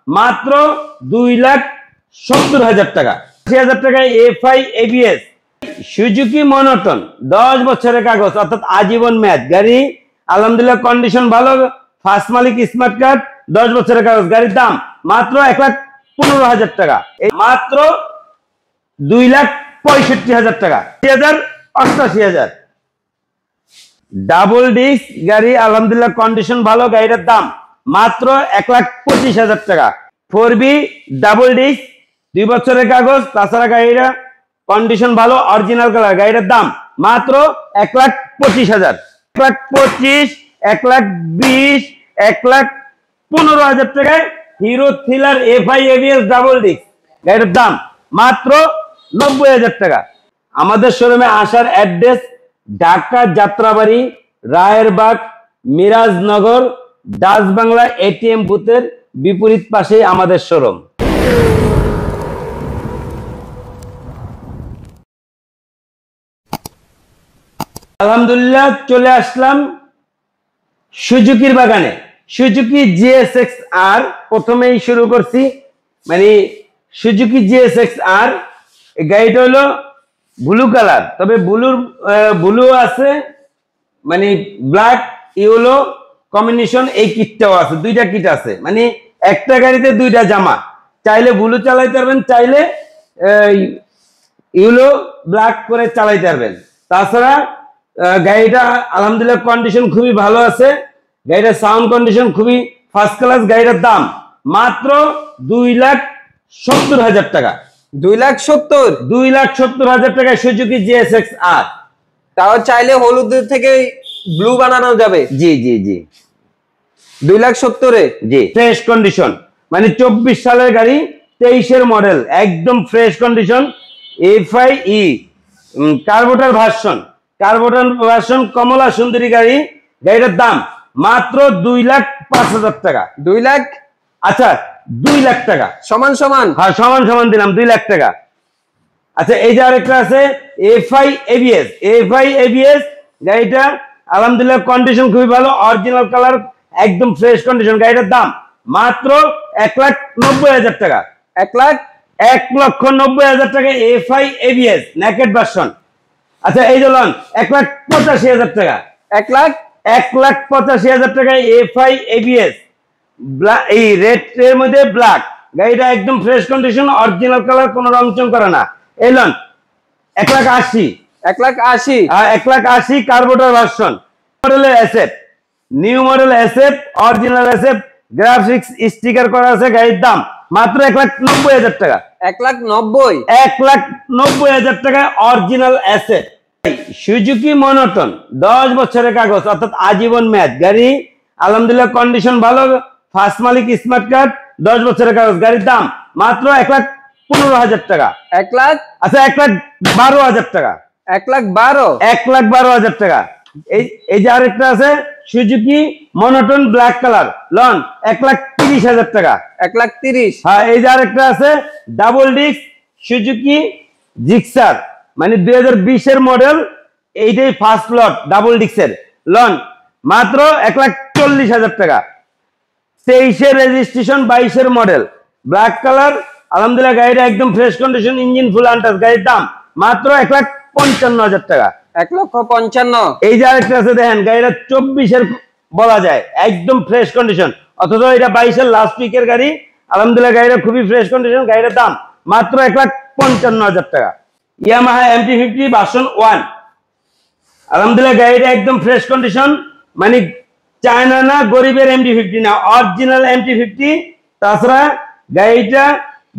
মাত্র 2,70,000 টাকা। 80,000 টাকায় FI ABS সুজুকি মনোটন 10 বছরের কাগজ অর্থাৎ আজীবন মেয়াদ গাড়ি, আলহামদুলিল্লাহ কন্ডিশন ভালো, ফার্স্ট মালিক, স্মার্ট কার্ড, 10 বছরের কাগজ। গাড়ির দাম মাত্র 1,15,000 টাকা, মাত্র 2,65,000 টাকা, 88,000। ডাবল ডিস্ক গাড়ি, আলহামদুলিল্লাহ কন্ডিশন ভালো, গাড়িটার দাম মাত্র 1,25,000 টাকা। 4B ডাবল ডিস্ক 2 বছরের কাগজ, তাছাড়া গাড়িটা কন্ডিশন ভালো, অরিজিনাল কালার। গাড়িটার দাম মাত্র 1,25,000, 1,25,000, 1,20,000, 1,15,000 টাকায় Hero thriller FI ABS double disc গাড়িটার দাম মাত্র 90,000 টাকা। আমাদের শোরুমে আসার address Dhaka Jatrabari, Rayerbag, Mirajnagar, Dutch Bangla ATM বুথের বিপরীত পাশে আমাদের শোরুম। আলহামদুলিল্লাহ চলে আসলাম সুজুকির বাগানে। সুজুকি GSX-R প্রথমেই শুরু করছি, মানে সুজুকি GSX-R গাড়িটা হলো ব্লু কালার, তবে ব্লু আছে, মানে ব্ল্যাক ইয়েলো কম্বিনেশন, এই কিটটাও আছে, দুইটা কিট আছে, মানে একটা গাড়িতে দুইটা জামা। চাইলে ব্লু চালাইতে পারবেন, চাইলে ইয়েলো ব্ল্যাক করে চালাইতে পারবেন। তাছাড়া গাড়িটা আলহামদুলিল্লাহ কন্ডিশন খুবই ভালো আছে, গাড়িটার সাউন্ড কন্ডিশন খুবই ফার্স্ট ক্লাস। গাড়িটার দাম মাত্র 2,70,000 টাকা। 2,70,000 টাকায় সুজুকি GSX-R। তাও চাইলে হলুদ থেকে ব্লু বানানো যাবে। জি জি জি, 2,70,000-এ জি, ফ্রেশ কন্ডিশন, মানে 24 সালের গাড়ি, 23-এর মডেল, একদম fresh condition. FI carburettor version কমলা সুন্দরী গাড়ি। গাড়িটার দাম মাত্র 2,05,000 টাকা। 2 লাখ, আচ্ছা 2 লাখ টাকা সমান সমান, হ্যাঁ সমান সমান দিলাম 2 লাখ টাকা। আচ্ছা এই যে আরেকটা আছে FI ABS গাড়িটা আলহামদুলিল্লাহ কন্ডিশন খুবই ভালো, অরিজিনাল কালার, একদম ফ্রেশ কন্ডিশন। গাড়িটার দাম মাত্র 1,90,000 টাকা। 1,90,000 টাকা FI ABS নেকেড ভার্সন। আচ্ছা এই যে লন 1,85,000 টাকা। 1,85,000 টাকায় FI ABS এই রেড এর মধ্যে ব্ল্যাক। গাড়িটা একদম ফ্রেশ কন্ডিশন, অরিজিনাল কালার, কোনো রংচং করে না। এই লন 1,80,000, 1,80,000 কার্বোটার ভার্সন, মডেলের SF, new model SF, original SF, graphics sticker করা আছে। গাড়ির দাম মাত্র 1,90,000 টাকা। 1,90,000 টাকায় অরিজিনাল SF। সুজুকি মনোটন 10 বছরের কাগজ অর্থাৎ আজীবন মেয়াদ গাড়ি, আলহামদুলিল্লাহ কন্ডিশন ভালো, ফার্স্ট মালিক, স্মার্ট কার্ড, 10 বছরের কাগজ। গাড়ির দাম মাত্র 1,15,000 টাকা। 1 লাখ, আচ্ছা 1,12,000 টাকা। 1,12,000 টাকা। এই যে আরেকটা আছে সুজুকি মনোটন ব্ল্যাক কালার, লন 1,30,000 টাকা। 1,30,000। হ্যাঁ এই যে আরেকটা আছে ডাবল ডিস্ক সুজুকি জিক্সার, মানে 2020-এর মডেল, এইটাই ফার্স্ট লট ডাবল ডিস্কের, লন মাত্র 1,40,000 টাকা। 23-এর রেজিস্ট্রেশন, 22-এর মডেল, ব্ল্যাক কালার, আলহামদুলিল্লাহ গাড়িটা একদম ফ্রেশ কন্ডিশন, ইঞ্জিন ফুল আনটাচ। গাড়ির দাম মাত্র 1,55,000 টাকা। 1,55,000। এই যে আরেকটা আছে দেখেন, গাড়িটা 24-এর বলা যায়, একদম ফ্রেশ কন্ডিশন, অথচ এটা 22-এর লাস্ট উইকের গাড়ি। আলহামদুলিল্লাহ গাড়িটা খুবই ফ্রেশ কন্ডিশন। গাড়িটার দাম মাত্র 1,55,000 টাকা। ইয়ামাহা MT-50 ভার্সন 1, আলহামদুলিল্লাহ গাড়িটা একদম ফ্রেশ কন্ডিশন, মানে চায়না না, গরিবের MT-50 না, অরিজিনাল MT-50। তাছাড়া গাড়িটা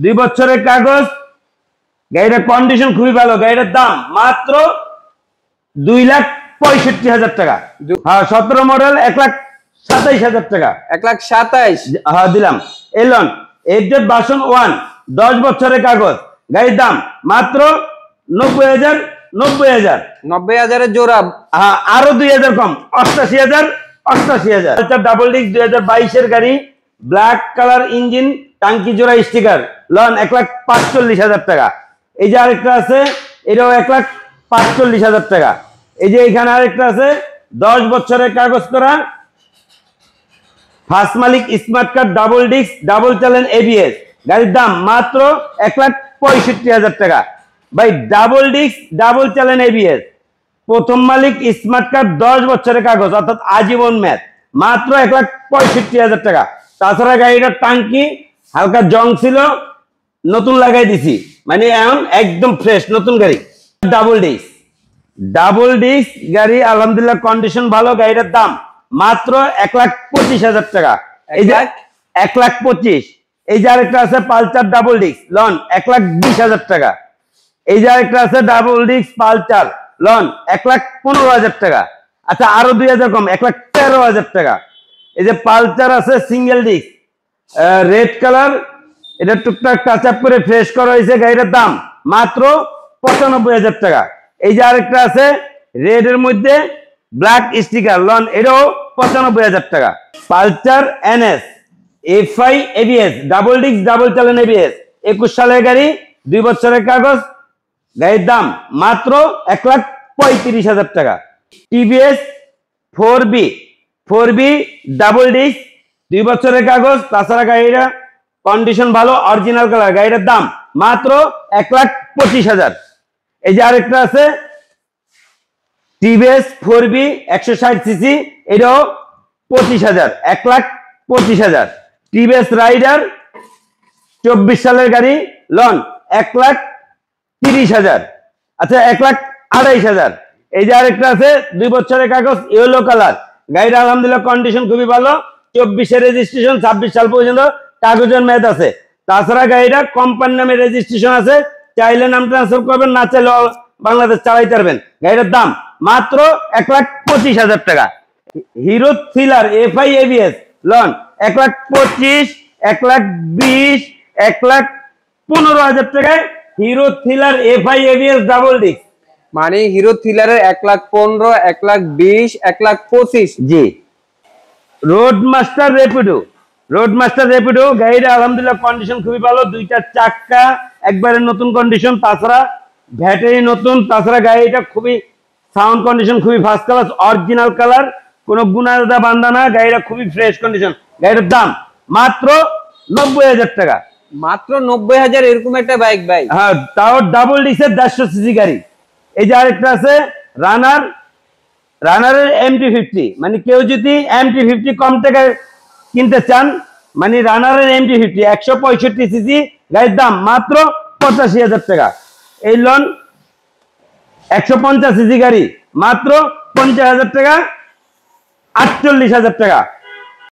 2 বছরের কাগজ, গাড়িটার কন্ডিশন খুবই ভালো। গাড়িটার দাম মাত্র 2,65,000 টাকা। হ্যাঁ 17 মডেল, 1,27,000 টাকা। 1,27,000, হ্যাঁ দিলাম। এলন FZ ভার্সন 1, 10 বছরের কাগজ। গাড়ির দাম মাত্র 90,000। 90,000-এর জোড়া, হ্যাঁ আরো 2,000 কম, 88,000। ডাবল ডিস্ক 2022-এর গাড়ি, ব্ল্যাক কালার ইঞ্জিন, টাঙ্কি জোড়া স্টিকার, লন 1,45,000 টাকা। এই যে আরেকটা আছে, এটাও 1,45,000 টাকা। এই যে এখানে আরেকটা আছে 10 বছরের কাগজ করা ফার্স্ট মালিক smart card double disc double channel ABS, গাড়ির দাম মাত্র 1,65,000 টাকা। ভাই double disc double channel ABS, প্রথম মালিক স্মার্ট কার্ড 10 বছরের কাগজ অর্থাৎ আজীবন ম্যাচ, মাত্র 1,65,000 টাকা। তাছাড়া গাড়িটার টাঙ্কি হালকা জং ছিল, নতুন লাগাই দিছি, মানে এখন একদম ফ্রেশ নতুন গাড়ি। ডাবল ডিস্ক গাড়ি আলহামদুলিল্লাহ কন্ডিশন ভালো, গাড়িটার দাম মাত্র 1,25,000 টাকা। এই যে 1,25,000। এই যে আরেকটা আছে পালচার ডাবল ডিস্ক লন 1,20,000 টাকা। এই যে আরেকটা আছে ডাবল ডিস্ক পালচার লন 1,15,000 টাকা। আচ্ছা আরো 2,000 কম, 1,13,000 টাকা। এই যে পালচার আছে সিঙ্গেল ডিস্ক রেড কালার, এটা টুকটাক টাচ আপ করে ফ্রেশ করা হয়েছে, গাড়িটার দাম মাত্র 95,000 টাকা। এই যে আরেকটা আছে রেড এর মধ্যে ব্ল্যাক স্টিকার লন, এটাও 95,000 টাকা। Pulsar NS FI ABS double disc double channel ABS, 21 সালের গাড়ি, 2 বছরের কাগজ, গাড়ির দাম মাত্র 1,35,000 টাকা। টিভিএস 4বি ডাবল ডিস্ক, 2 বছরের কাগজ, তাছাড়া গাড়িটা কন্ডিশন ভালো, অরিজিনাল কালার, গাড়িটার দাম মাত্র 1,25,000। এই যে আরেকটা আছে টিভিএস 4বি 160 সিসি, এটাও 25,000, 1,25,000। টিভিএস রাইডার 24 সালের গাড়ি লন 1,30,000, আচ্ছা 1,28,000। এই যে আরেকটা আছে 2 বছরের কাগজ ইয়েলো কালার, গাড়িটা আলহামদুলিল্লাহ কন্ডিশন খুবই ভালো, 24 রেজিস্ট্রেশন, 26 সাল পর্যন্ত কাগজের মেয়াদ আছে। তাছাড়া গাড়িটা কোম্পানি নামে রেজিস্ট্রেশন আছে, চাইলে নাম ট্রান্সফার করবেন, না চাইলে বাংলাদেশ চালাইতে পারবেন। গাড়িটার দাম মাত্র 1,25,000 টাকা। হিরো থ্রিলার এফআই এবিএস লন 1,25,000, 1,20,000, 1,15,000 টাকায় Hero Thriller FI ABS double disc. মানে হিরো থ্রিলারের 1,15,000, 1,20,000, 1,25,000। জি। রোডমাস্টার রেপিডো গাড়িটা আলহামদুলিল্লাহ কন্ডিশন খুবই ভালো, 2টা চাক্কা একবারে নতুন কন্ডিশন, তাছাড়া ব্যাটারি নতুন, তাছাড়া গাড়িটা খুবই সাউন্ড কন্ডিশন খুবই ফার্স্ট ক্লাস, অরিজিনাল কালার, কোনো গুণাদা বান্ধা না, গাড়িটা খুবই ফ্রেশ কন্ডিশন। গাড়িটার দাম মাত্র 90,000 টাকা। মাত্র 90,000 এরকম একটা বাইক ভাই? হ্যাঁ, তাও ডাবল ডিস্কের 150 সিসি গাড়ি। এই যে আরেকটা আছে রানারের MT-50, মানে কেউ যদি MT-50 কম টাকায় কিনতে চান, মানে রানারের MT-50 165 সিসি, গাড়ির দাম মাত্র 85,000 টাকা। এই লন 150 সিসি গাড়ি মাত্র 50,000 টাকা, 48,000 টাকা।